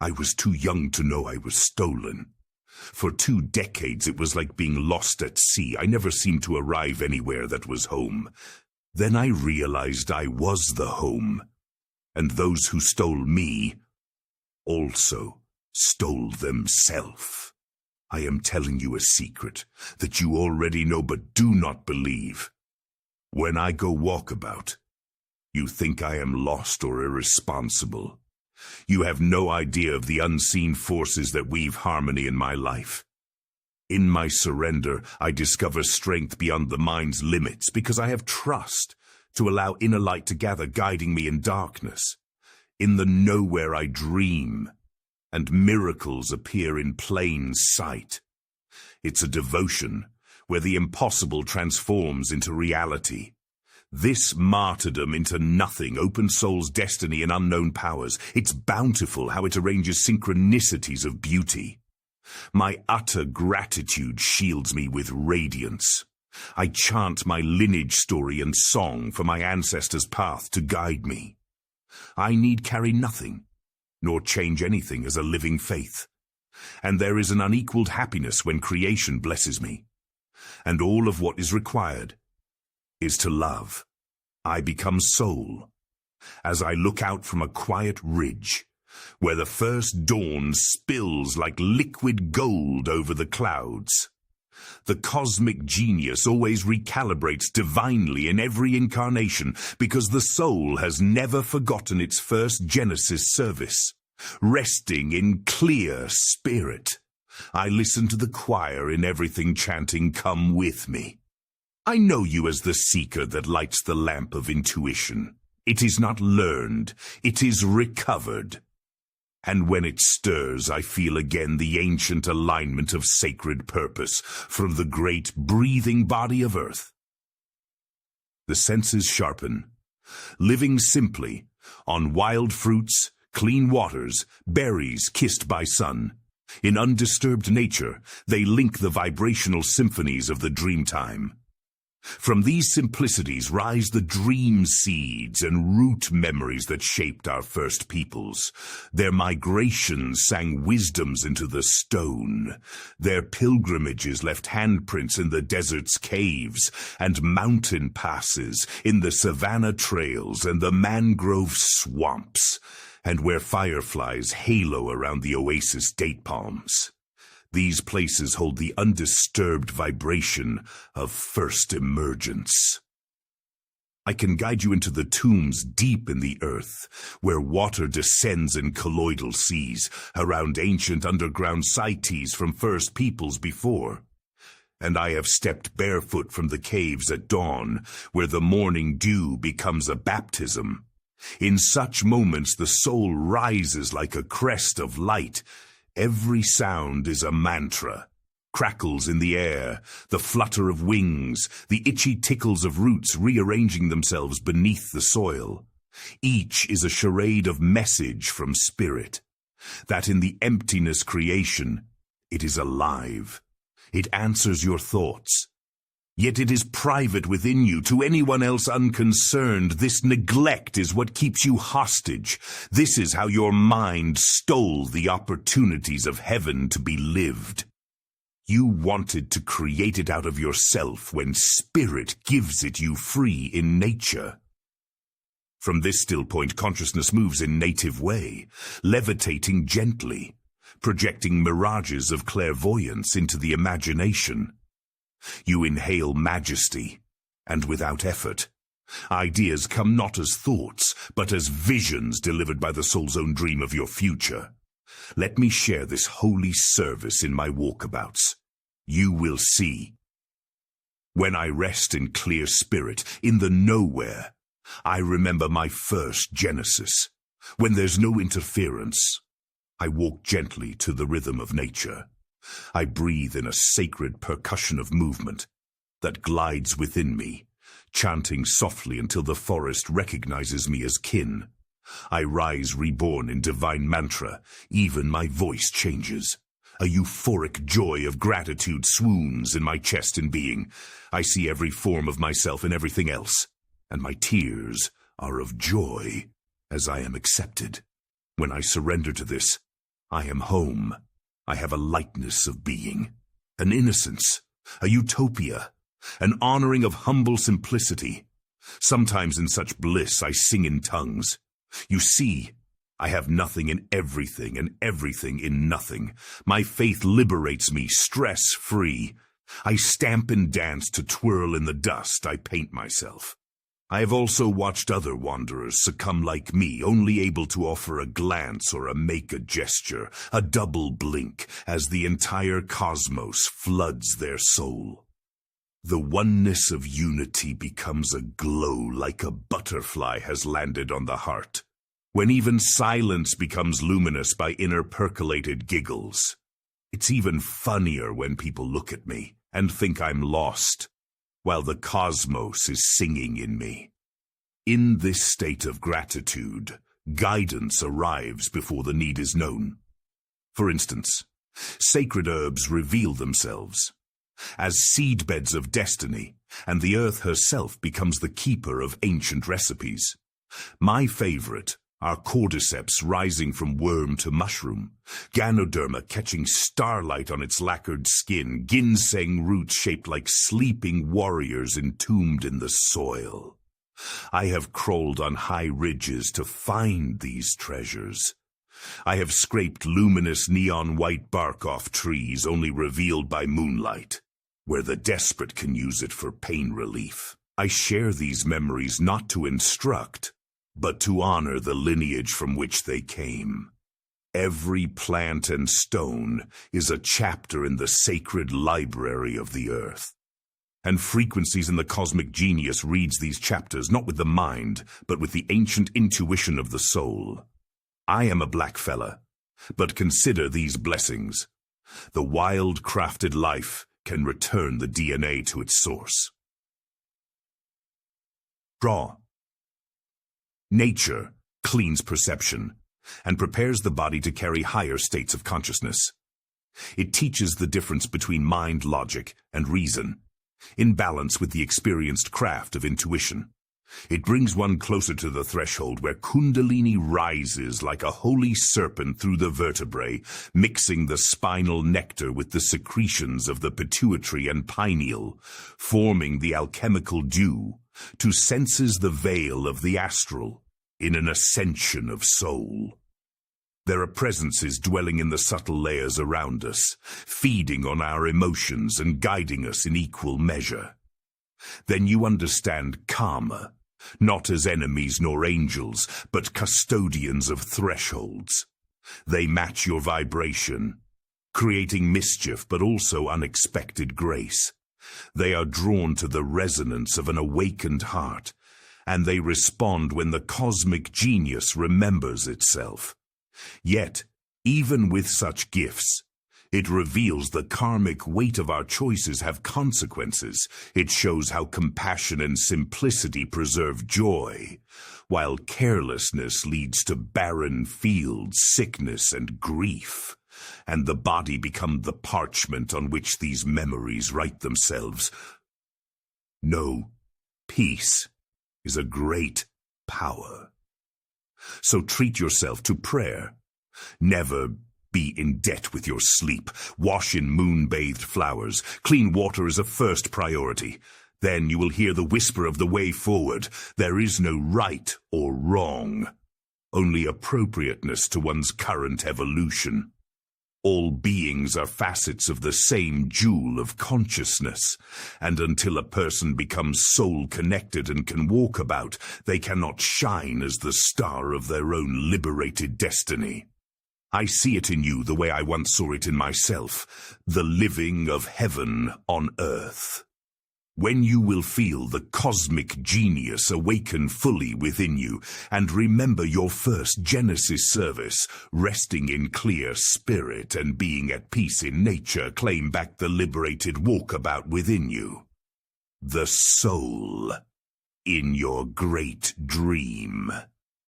I was too young to know I was stolen. For 2 decades it was like being lost at sea. I never seemed to arrive anywhere that was home. Then I realized I was the home, and those who stole me also stole themselves. I am telling you a secret that you already know but do not believe. When I go walkabout, you think I am lost or irresponsible. You have no idea of the unseen forces that weave harmony in my life. In my surrender, I discover strength beyond the mind's limits because I have trust to allow inner light to gather, guiding me in darkness. In the nowhere I dream, and miracles appear in plain sight. It's a devotion where the impossible transforms into reality. This martyrdom into nothing opens soul's destiny and unknown powers. It's bountiful how it arranges synchronicities of beauty. My utter gratitude shields me with radiance. I chant my lineage story and song for my ancestors' path to guide me. I need carry nothing, nor change anything as a living faith. And there is an unequaled happiness when creation blesses me. And all of what is required is to love. I become soul. As I look out from a quiet ridge, where the first dawn spills like liquid gold over the clouds. The cosmic genius always recalibrates divinely in every incarnation because the soul has never forgotten its first Genesis service. Resting in clear spirit, I listen to the choir in everything chanting, "Come with me." I know you as the seeker that lights the lamp of intuition. It is not learned, it is recovered. And when it stirs, I feel again the ancient alignment of sacred purpose from the great breathing body of earth. The senses sharpen, living simply on wild fruits, clean waters, berries kissed by sun. In undisturbed nature, they link the vibrational symphonies of the dreamtime. From these simplicities rise the dream seeds and root memories that shaped our first peoples. Their migrations sang wisdoms into the stone. Their pilgrimages left handprints in the desert's caves and mountain passes, in the savanna trails and the mangrove swamps, and where fireflies halo around the oasis date palms. These places hold the undisturbed vibration of first emergence. I can guide you into the tombs deep in the earth, where water descends in colloidal seas, around ancient underground cities from first peoples before. And I have stepped barefoot from the caves at dawn, where the morning dew becomes a baptism. In such moments the soul rises like a crest of light. Every sound is a mantra. Crackles in the air, the flutter of wings, the itchy tickles of roots rearranging themselves beneath the soil. Each is a charade of message from spirit, that in the emptiness creation, it is alive. It answers your thoughts. Yet it is private within you, to anyone else unconcerned. This neglect is what keeps you hostage. This is how your mind stole the opportunities of heaven to be lived. You wanted to create it out of yourself when spirit gives it you free in nature. From this still point, consciousness moves in native way, levitating gently, projecting mirages of clairvoyance into the imagination. You inhale majesty, and without effort. Ideas come not as thoughts, but as visions delivered by the soul's own dream of your future. Let me share this holy service in my walkabouts. You will see. When I rest in clear spirit, in the nowhere, I remember my first Genesis. When there's no interference, I walk gently to the rhythm of nature. I breathe in a sacred percussion of movement that glides within me, chanting softly until the forest recognizes me as kin. I rise reborn in divine mantra. Even my voice changes. A euphoric joy of gratitude swoons in my chest and being. I see every form of myself and everything else, and my tears are of joy as I am accepted. When I surrender to this, I am home. I have a lightness of being, an innocence, a utopia, an honoring of humble simplicity. Sometimes in such bliss I sing in tongues. You see, I have nothing in everything and everything in nothing. My faith liberates me, stress-free. I stamp and dance to twirl in the dust. I paint myself. I have also watched other wanderers succumb like me, only able to offer a glance or make a gesture, a double blink, as the entire cosmos floods their soul. The oneness of unity becomes a glow like a butterfly has landed on the heart, when even silence becomes luminous by inner percolated giggles. It's even funnier when people look at me and think I'm lost, while the cosmos is singing in me. In this state of gratitude, guidance arrives before the need is known. For instance, sacred herbs reveal themselves as seedbeds of destiny, and the earth herself becomes the keeper of ancient recipes. My favorite are cordyceps rising from worm to mushroom, ganoderma catching starlight on its lacquered skin, ginseng roots shaped like sleeping warriors entombed in the soil. I have crawled on high ridges to find these treasures. I have scraped luminous neon white bark off trees only revealed by moonlight, where the desperate can use it for pain relief. I share these memories not to instruct, but to honor the lineage from which they came. Every plant and stone is a chapter in the sacred library of the earth. And Frequencies in the Cosmic Genius reads these chapters not with the mind, but with the ancient intuition of the soul. I am a black fella, but consider these blessings. The wild crafted life can return the DNA to its source. Draw. Nature cleans perception and prepares the body to carry higher states of consciousness. It teaches the difference between mind logic and reason, in balance with the experienced craft of intuition. It brings one closer to the threshold where Kundalini rises like a holy serpent through the vertebrae, mixing the spinal nectar with the secretions of the pituitary and pineal, forming the alchemical dew, to senses the veil of the astral in an ascension of soul. There are presences dwelling in the subtle layers around us, feeding on our emotions and guiding us in equal measure. Then you understand karma, not as enemies nor angels, but custodians of thresholds. They match your vibration, creating mischief but also unexpected grace. They are drawn to the resonance of an awakened heart, and they respond when the cosmic genius remembers itself. Yet, even with such gifts, it reveals the karmic weight of our choices have consequences. It shows how compassion and simplicity preserve joy, while carelessness leads to barren fields, sickness, and grief. And the body become the parchment on which these memories write themselves. No, peace is a great power. So treat yourself to prayer. Never be in debt with your sleep. Wash in moon-bathed flowers. Clean water is a first priority. Then you will hear the whisper of the way forward. There is no right or wrong, only appropriateness to one's current evolution. All beings are facets of the same jewel of consciousness, and until a person becomes soul-connected and can walk about, they cannot shine as the star of their own liberated destiny. I see it in you the way I once saw it in myself, the living of heaven on earth. When you will feel the cosmic genius awaken fully within you and remember your first Genesis service, resting in clear spirit and being at peace in nature, claim back the liberated walkabout within you. The soul in your great dream.